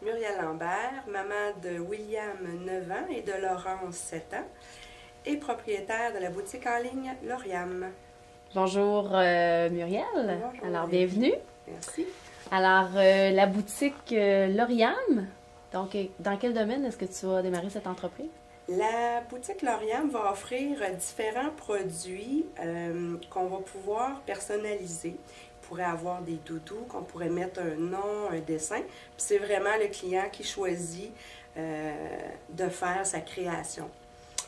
Muriel Lambert, maman de William, 9 ans, et de Laurence, 7 ans, et propriétaire de la boutique en ligne Lauriam. Bonjour Muriel. Bonjour. Alors, bienvenue. Merci. Alors, la boutique Lauriam, donc dans quel domaine est-ce que tu vas démarrer cette entreprise? La boutique Lauriam va offrir différents produits qu'on va pouvoir personnaliser. On pourrait avoir des doudous, qu'on pourrait mettre un nom, un dessin. Puis c'est vraiment le client qui choisit de faire sa création.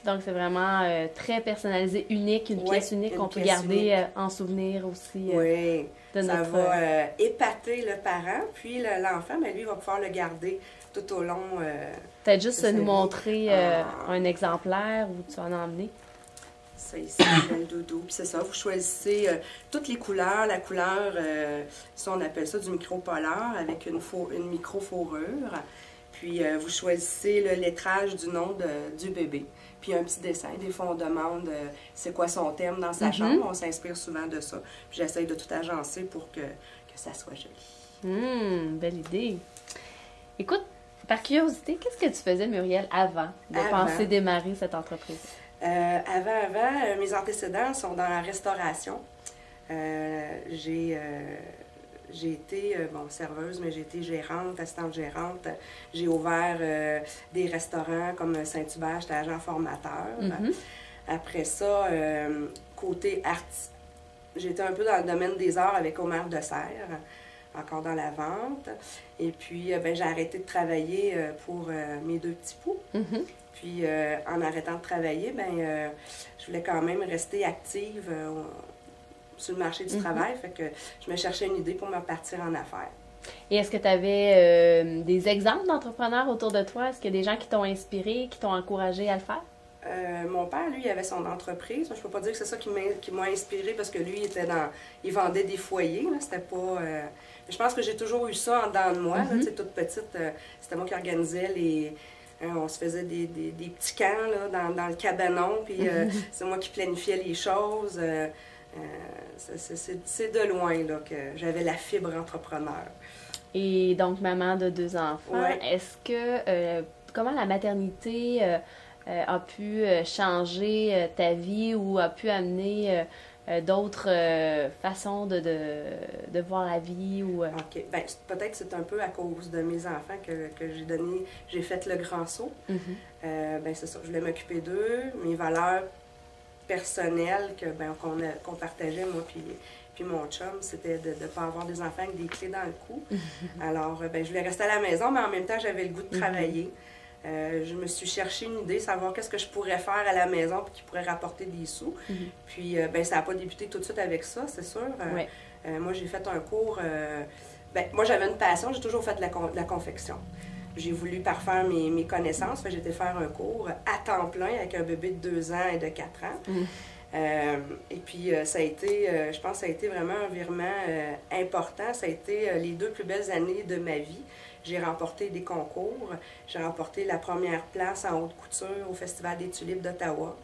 Donc, c'est vraiment très personnalisé, unique, une pièce unique qu'on peut garder en souvenir aussi. Oui, de ça notre... va épater le parent, puis l'enfant, lui, va pouvoir le garder tout au long. Peut-être juste nous montrer un exemplaire où tu vas en emmener. Ça ici, le doudou. Puis c'est ça, vous choisissez toutes les couleurs. La couleur, ça on appelle ça du micro-polar avec une micro-fourrure. Puis vous choisissez le lettrage du nom du bébé. Puis un petit dessin. Des fois, on demande c'est quoi son thème dans sa chambre. On s'inspire souvent de ça. Puis j'essaye de tout agencer pour que ça soit joli. Belle idée. Écoute, par curiosité, qu'est-ce que tu faisais, Muriel, avant de penser démarrer cette entreprise? Avant, mes antécédents sont dans la restauration. J'ai été, serveuse, mais j'ai été gérante, assistante gérante. J'ai ouvert des restaurants comme Saint-Hubert, j'étais agent formateur. Après ça, côté artiste, j'étais un peu dans le domaine des arts avec Omer de Serre, encore dans la vente. Et puis, j'ai arrêté de travailler pour mes 2 petits poux. Puis, en arrêtant de travailler, je voulais quand même rester active sur le marché du travail. Fait que je me cherchais une idée pour me repartir en affaires. Et est-ce que tu avais des exemples d'entrepreneurs autour de toi? Est-ce qu'il y a des gens qui t'ont inspiré, qui t'ont encouragé à le faire? Mon père, lui, il avait son entreprise. Je ne peux pas dire que c'est ça qui m'a inspiré parce que lui, il vendait des foyers. C'était pas... je pense que j'ai toujours eu ça en dedans de moi. Là, toute petite, c'était moi qui organisais les... on se faisait des petits camps là, dans le cabanon, puis c'est moi qui planifiais les choses. C'est de loin là, que j'avais la fibre entrepreneur. Et donc, maman de 2 enfants, est-ce que, comment la maternité a pu changer ta vie ou a pu amener d'autres façons de voir la vie? Ou, OK. Peut-être c'est un peu à cause de mes enfants que j'ai fait le grand saut. C'est ça, je voulais m'occuper d'eux, mes valeurs personnelles qu'on partageait, moi puis mon chum, c'était de ne pas avoir des enfants avec des clés dans le cou. Alors, je voulais rester à la maison, mais en même temps, j'avais le goût de travailler. Je me suis cherché une idée, savoir qu'est-ce que je pourrais faire à la maison puis qui pourrait rapporter des sous. Puis, ça n'a pas débuté tout de suite avec ça, c'est sûr. Moi, j'ai fait un cours... moi, j'avais une passion, j'ai toujours fait de la confection. J'ai voulu parfaire mes connaissances, j'ai été faire un cours à temps plein avec un bébé de 2 ans et de 4 ans. Et puis, ça a été, je pense que ça a été vraiment un virement important. Ça a été les 2 plus belles années de ma vie. J'ai remporté des concours. J'ai remporté la première place en haute couture au Festival des Tulipes d'Ottawa.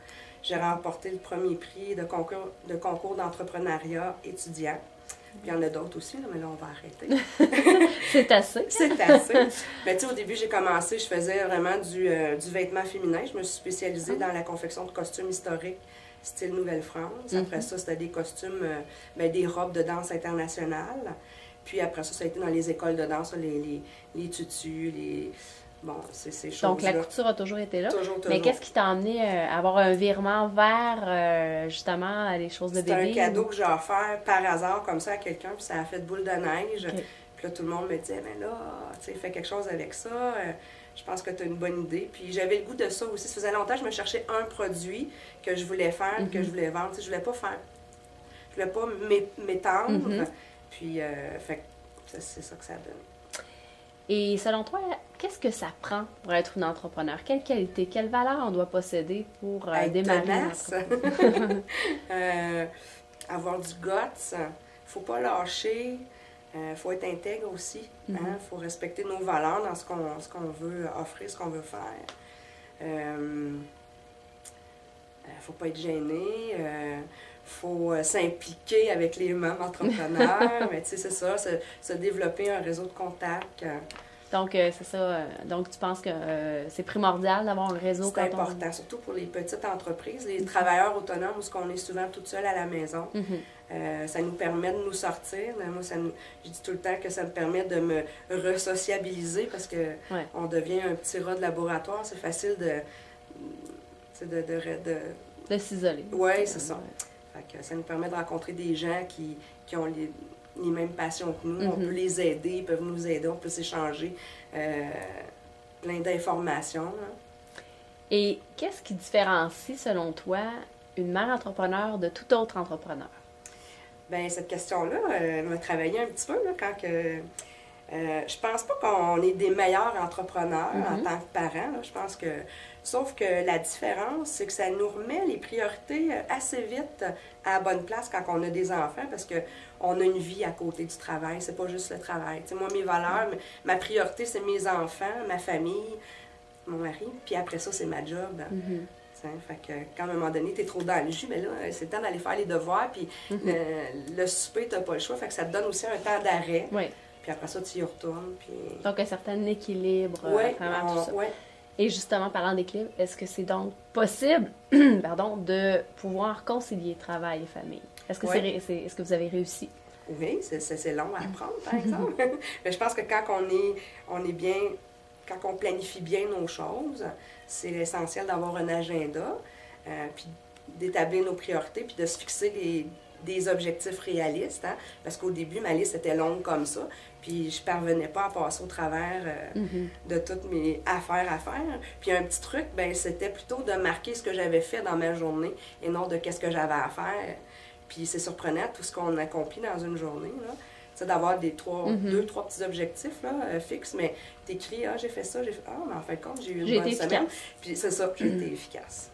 J'ai remporté le premier prix de concours d'entrepreneuriat étudiant. Puis il y en a d'autres aussi, là, mais là, on va arrêter. C'est assez. C'est assez. Mais tu sais, au début, j'ai commencé, je faisais vraiment du vêtement féminin. Je me suis spécialisée dans la confection de costumes historiques, style Nouvelle-France. Après ça, c'était des costumes, des robes de danse internationales. Puis après ça, ça a été dans les écoles de danse, les tutus, ces choses-là. Donc, la couture a toujours été là. Toujours. Mais qu'est-ce qui t'a amené à avoir un virement vers, justement, les choses de bébé? C'est un cadeau que j'ai offert par hasard, comme ça, à quelqu'un, puis ça a fait boule de neige. Puis là, tout le monde me disait, tu sais, fais quelque chose avec ça. Je pense que tu as une bonne idée. Puis j'avais le goût de ça aussi. Ça faisait longtemps que je me cherchais un produit que je voulais faire, que je voulais vendre. Tu sais, je voulais pas m'étendre. Puis, c'est ça que ça donne. Et selon toi, qu'est-ce que ça prend pour être une entrepreneur? Quelle qualité, quelle valeur on doit posséder pour démarrer une entreprise? Avoir du guts, faut pas lâcher, faut être intègre aussi. Faut respecter nos valeurs dans ce qu'on veut offrir, ce qu'on veut faire. Faut pas être gêné. Faut s'impliquer avec les membres entrepreneurs. Mais tu sais, c'est ça, se développer un réseau de contacts. Donc, c'est ça. Donc, tu penses que c'est primordial d'avoir un réseau C'est important, surtout pour les petites entreprises, les travailleurs autonomes, où on est souvent toute seule à la maison. Ça nous permet de nous sortir. Moi, je dis tout le temps que ça me permet de me resociabiliser parce que on devient un petit rat de laboratoire. C'est facile de s'isoler. Oui, c'est ça. Fait que ça nous permet de rencontrer des gens qui ont les mêmes passions que nous. On peut les aider, ils peuvent nous aider, on peut s'échanger plein d'informations. Hein. Et qu'est-ce qui différencie, selon toi, une mère entrepreneur de tout autre entrepreneur? Bien, cette question-là, elle m'a travaillé un petit peu là, quand que... je pense pas qu'on est des meilleurs entrepreneurs en tant que parents. Là. Je pense que... Sauf que la différence, c'est que ça nous remet les priorités assez vite à la bonne place quand on a des enfants, parce qu'on a une vie à côté du travail. C'est pas juste le travail. T'sais, moi, mes valeurs, ma priorité, c'est mes enfants, ma famille, mon mari, puis après ça, c'est ma job. Fait que quand à un moment donné, tu es trop dans le jus, mais là, c'est le temps d'aller faire les devoirs, puis le souper, tu n'as pas le choix. Fait que ça te donne aussi un temps d'arrêt. Puis après ça, tu y retournes. Puis... Donc, un certain équilibre tout ça. Et justement, parlant d'équilibre, est-ce que c'est donc possible de pouvoir concilier travail et famille? Est-ce que, est-ce que vous avez réussi? Oui, c'est long à apprendre, par exemple. Mais je pense que quand on est bien, quand on planifie bien nos choses, c'est essentiel d'avoir un agenda, puis d'établir nos priorités, puis de se fixer des objectifs réalistes. Hein? Parce qu'au début, ma liste était longue comme ça, puis je ne parvenais pas à passer au travers de toutes mes affaires à faire. Puis un petit truc, ben c'était plutôt de marquer ce que j'avais fait dans ma journée et non de qu'est-ce que j'avais à faire. Puis c'est surprenant tout ce qu'on accomplit dans une journée, là. C'est d'avoir deux, trois petits objectifs là, fixes, mais t'écris, j'ai fait ça, mais en fin de compte, j'ai eu une bonne semaine. Puis c'est ça, j'ai été efficace.